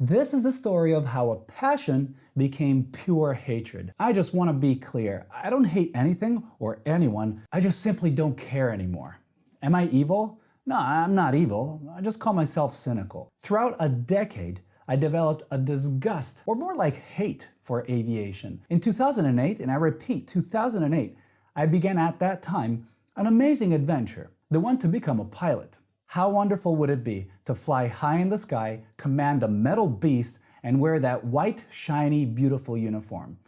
This is the story of how a passion became pure hatred. I just want to be clear. I don't hate anything or anyone. I just simply don't care anymore. Am I evil? No, I'm not evil. I just call myself cynical. Throughout a decade, I developed a disgust, or more like hate, for aviation. In 2008, and I repeat, 2008, I began at that time an amazing adventure, the one to become a pilot. How wonderful would it be to fly high in the sky, command a metal beast, and wear that white, shiny, beautiful uniform?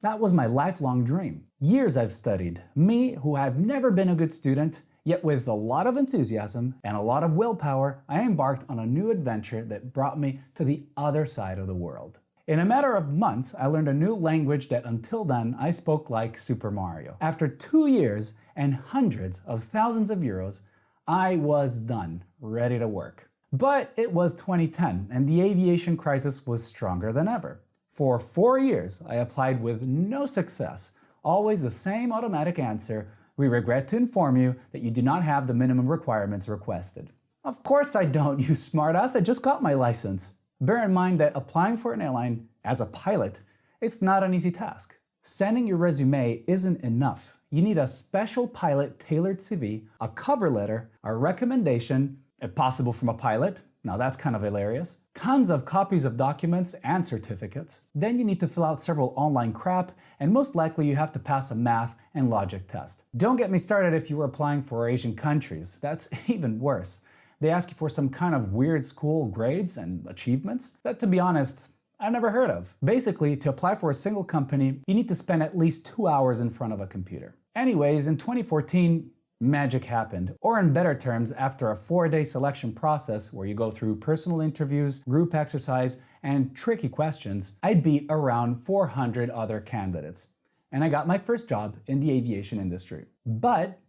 That was my lifelong dream. Years I've studied. Me, who have never been a good student, yet with a lot of enthusiasm and a lot of willpower, I embarked on a new adventure that brought me to the other side of the world. In a matter of months, I learned a new language that until then I spoke like Super Mario. After 2 years and hundreds of thousands of euros, I was done, ready to work. But it was 2010 and the aviation crisis was stronger than ever. For 4 years, I applied with no success. Always the same automatic answer: we regret to inform you that you do not have the minimum requirements requested. Of course I don't, you smartass, I just got my license. Bear in mind that applying for an airline as a pilot, it's not an easy task. Sending your resume isn't enough. You need a special pilot-tailored CV, a cover letter, a recommendation, if possible from a pilot. Now that's kind of hilarious. Tons of copies of documents and certificates. Then you need to fill out several online crap, and most likely you have to pass a math and logic test. Don't get me started if you were applying for Asian countries. That's even worse. They ask you for some kind of weird school grades and achievements that, to be honest, I've never heard of. Basically, to apply for a single company, you need to spend at least 2 hours in front of a computer. Anyways, in 2014, magic happened. Or in better terms, after a 4-day selection process where you go through personal interviews, group exercise, and tricky questions, I beat around 400 other candidates. And I got my first job in the aviation industry. But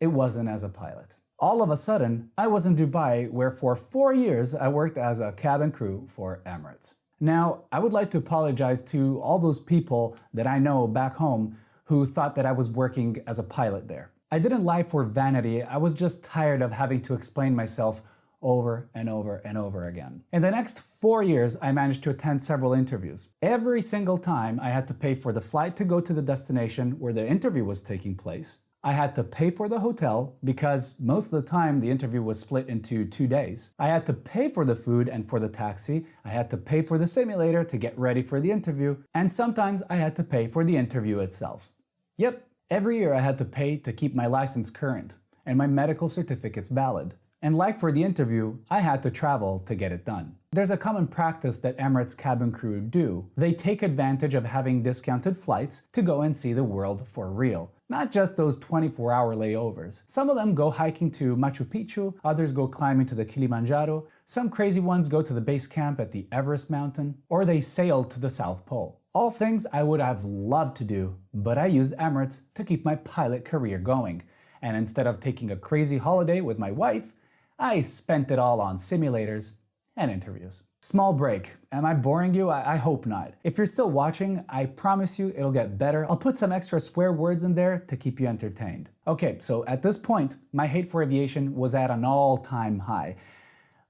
it wasn't as a pilot. All of a sudden, I was in Dubai, where for 4 years I worked as a cabin crew for Emirates. Now, I would like to apologize to all those people that I know back home who thought that I was working as a pilot there. I didn't lie for vanity, I was just tired of having to explain myself over and over and over again. In the next 4 years, I managed to attend several interviews. Every single time I had to pay for the flight to go to the destination where the interview was taking place. I had to pay for the hotel because most of the time the interview was split into 2 days. I had to pay for the food and for the taxi. I had to pay for the simulator to get ready for the interview. And sometimes I had to pay for the interview itself. Yep, every year I had to pay to keep my license current and my medical certificates valid. And like for the interview, I had to travel to get it done. There's a common practice that Emirates Cabin Crew do. They take advantage of having discounted flights to go and see the world for real. Not just those 24-hour layovers. Some of them go hiking to Machu Picchu, others go climbing to the Kilimanjaro, some crazy ones go to the base camp at the Everest mountain, or they sail to the South Pole. All things I would have loved to do, but I used Emirates to keep my pilot career going. And instead of taking a crazy holiday with my wife, I spent it all on simulators and interviews. Small break. Am I boring you? I hope not. If you're still watching, I promise you it'll get better. I'll put some extra swear words in there to keep you entertained. Okay, so at this point, my hate for aviation was at an all-time high.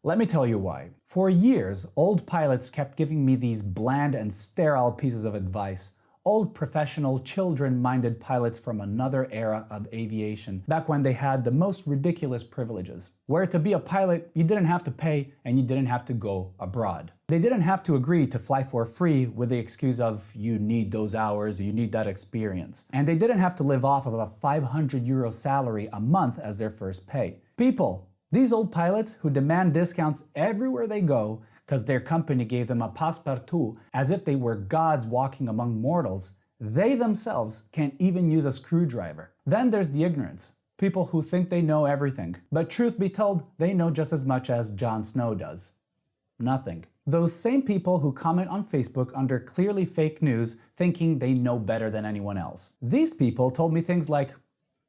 Let me tell you why. For years, old pilots kept giving me these bland and sterile pieces of advice. Old professional, children-minded pilots from another era of aviation, back when they had the most ridiculous privileges. Where to be a pilot, you didn't have to pay and you didn't have to go abroad. They didn't have to agree to fly for free with the excuse of you need those hours, you need that experience. And they didn't have to live off of a 500 euro salary a month as their first pay. People, these old pilots who demand discounts everywhere they go because their company gave them a passe-partout as if they were gods walking among mortals, they themselves can't even use a screwdriver. Then there's the ignorance. People who think they know everything. But truth be told, they know just as much as Jon Snow does. Nothing. Those same people who comment on Facebook under clearly fake news thinking they know better than anyone else. These people told me things like,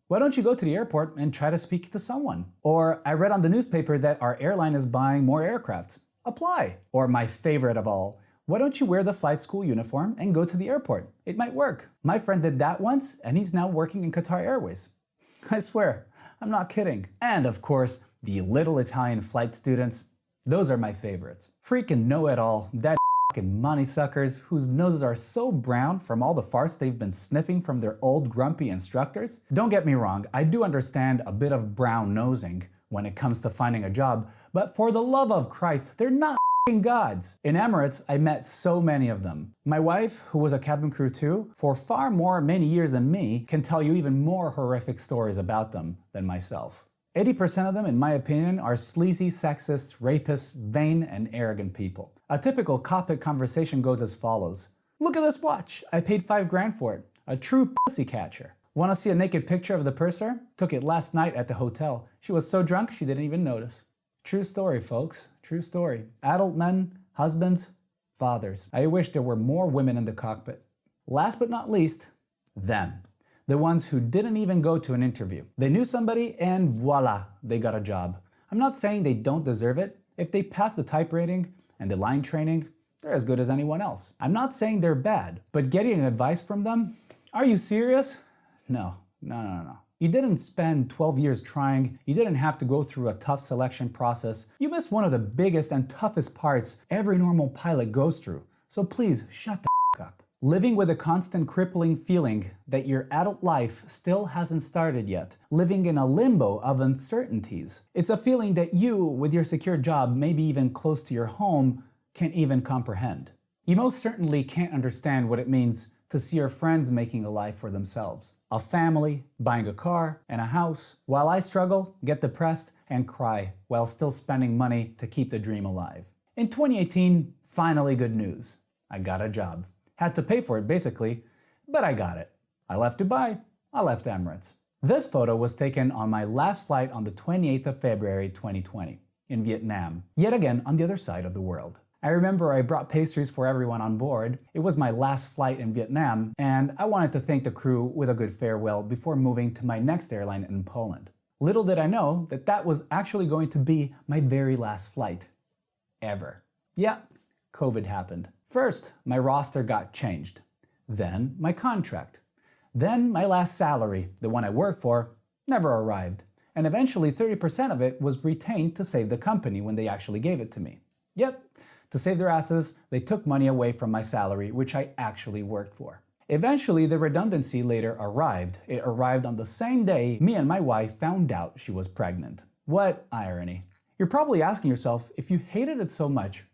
why don't you go to the airport and try to speak to someone? Or I read on the newspaper that our airline is buying more aircraft. Apply. Or my favorite of all, why don't you wear the flight school uniform and go to the airport? It might work. My friend did that once and he's now working in Qatar Airways. I swear, I'm not kidding. And of course, the little Italian flight students, Those are my favorites. Freaking know-it-all, that fucking money suckers whose noses are so brown from all the farts they've been sniffing from their old grumpy instructors. Don't get me wrong, I do understand a bit of brown nosing when it comes to finding a job, but for the love of Christ, they're not gods. In Emirates, I met so many of them. My wife, who was a cabin crew too, for far more many years than me, can tell you even more horrific stories about them than myself. 80% of them, in my opinion, are sleazy, sexist, rapists, vain, and arrogant people. A typical cockpit conversation goes as follows. Look at this watch. I paid $5 for it. A true pussy catcher. Want to see a naked picture of the purser? Took it last night at the hotel. She was so drunk she didn't even notice. True story, folks. True story. Adult men, husbands, fathers. I wish there were more women in the cockpit. Last but not least, them. The ones who didn't even go to an interview. They knew somebody and voila, they got a job. I'm not saying they don't deserve it. If they pass the type rating and the line training, they're as good as anyone else. I'm not saying they're bad, but getting advice from them? Are you serious? No. You didn't spend 12 years trying, you didn't have to go through a tough selection process. You missed one of the biggest and toughest parts every normal pilot goes through. So please, shut the f*** up. Living with a constant crippling feeling that your adult life still hasn't started yet. Living in a limbo of uncertainties. It's a feeling that you, with your secure job, maybe even close to your home, can't even comprehend. You most certainly can't understand what it means to see your friends making a life for themselves. A family, buying a car, and a house. While I struggle, get depressed, and cry while still spending money to keep the dream alive. In 2018, finally good news. I got a job. Had to pay for it basically, but I got it. I left Dubai, I left Emirates. This photo was taken on my last flight on the 28th of February 2020 in Vietnam, yet again on the other side of the world. I remember I brought pastries for everyone on board. It was my last flight in Vietnam, and I wanted to thank the crew with a good farewell before moving to my next airline in Poland. Little did I know that that was actually going to be my very last flight. Ever. Yeah, COVID happened. First, my roster got changed. Then, my contract. Then, my last salary, the one I worked for, never arrived. And eventually, 30% of it was retained to save the company when they actually gave it to me. Yep. To save their asses, they took money away from my salary, which I actually worked for. Eventually, the redundancy later arrived. It arrived on the same day me and my wife found out she was pregnant. What irony. You're probably asking yourself, if you hated it so much,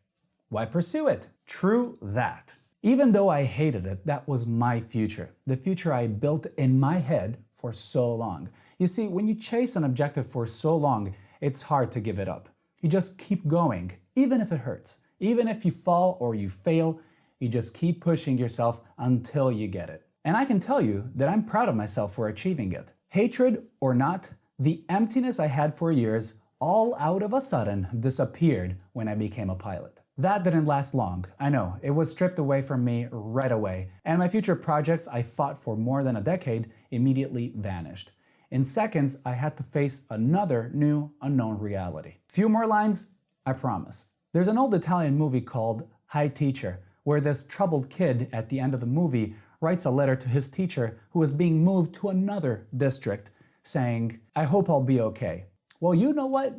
why pursue it? True that. Even though I hated it, that was my future. The future I built in my head for so long. You see, when you chase an objective for so long, it's hard to give it up. You just keep going, even if it hurts. Even if you fall or you fail, you just keep pushing yourself until you get it. And I can tell you that I'm proud of myself for achieving it. Hatred or not, the emptiness I had for years all out of a sudden disappeared when I became a pilot. That didn't last long, I know. It was stripped away from me right away. And my future projects I fought for more than a decade immediately vanished. In seconds, I had to face another new unknown reality. Few more lines, I promise. There's an old Italian movie called Hi Teacher, where this troubled kid at the end of the movie writes a letter to his teacher who is being moved to another district saying, I hope I'll be okay. Well, you know what?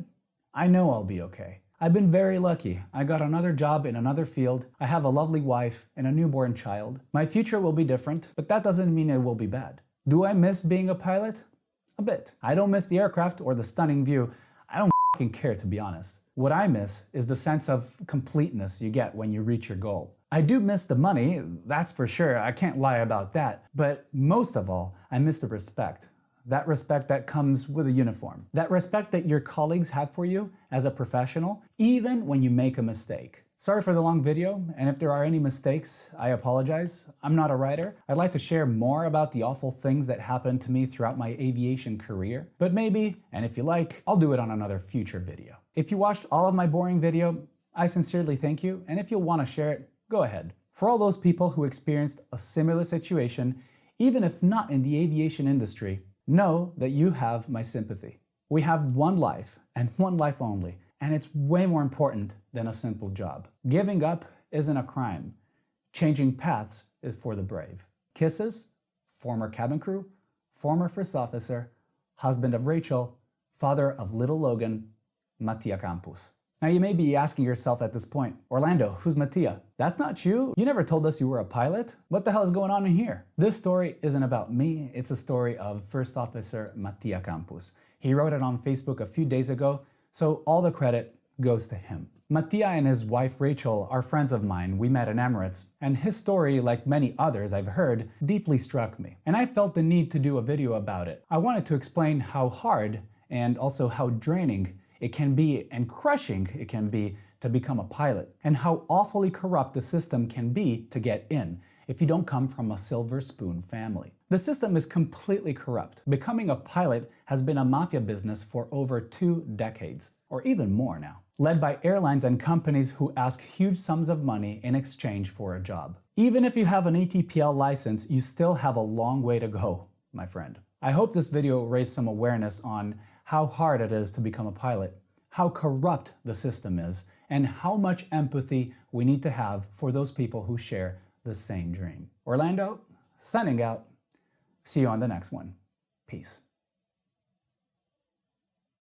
I know I'll be okay. I've been very lucky. I got another job in another field. I have a lovely wife and a newborn child. My future will be different, but that doesn't mean it will be bad. Do I miss being a pilot? A bit. I don't miss the aircraft or the stunning view. I don't care, to be honest. What I miss is the sense of completeness you get when you reach your goal. I do miss the money, that's for sure, I can't lie about that, but most of all, I miss the respect. That respect that comes with a uniform. That respect that your colleagues have for you as a professional, even when you make a mistake. Sorry for the long video, and if there are any mistakes, I apologize. I'm not a writer. I'd like to share more about the awful things that happened to me throughout my aviation career, but maybe, and if you like, I'll do it on another future video. If you watched all of my boring video, I sincerely thank you, and if you'll want to share it, go ahead. For all those people who experienced a similar situation, even if not in the aviation industry, know that you have my sympathy. We have one life, and one life only. And it's way more important than a simple job. Giving up isn't a crime. Changing paths is for the brave. Kisses, former cabin crew, former first officer, husband of Rachel, father of little Logan, Mattia Campus. Now you may be asking yourself at this point, Orlando, who's Mattia? That's not you? You never told us you were a pilot? What the hell is going on in here? This story isn't about me, it's a story of First Officer Mattia Campus. He wrote it on Facebook a few days ago, so all the credit goes to him. Mattia and his wife Rachel are friends of mine. We met in Emirates, and his story, like many others I've heard, deeply struck me. And I felt the need to do a video about it. I wanted to explain how hard and also how draining it can be and crushing it can be to become a pilot, and how awfully corrupt the system can be to get in if you don't come from a silver spoon family. The system is completely corrupt. Becoming a pilot has been a mafia business for over 2 decades, or even more now, led by airlines and companies who ask huge sums of money in exchange for a job. Even if you have an ATPL license, you still have a long way to go, my friend. I hope this video raised some awareness on how hard it is to become a pilot, how corrupt the system is, and how much empathy we need to have for those people who share the same dream. Orlando, signing out. See you on the next one. Peace.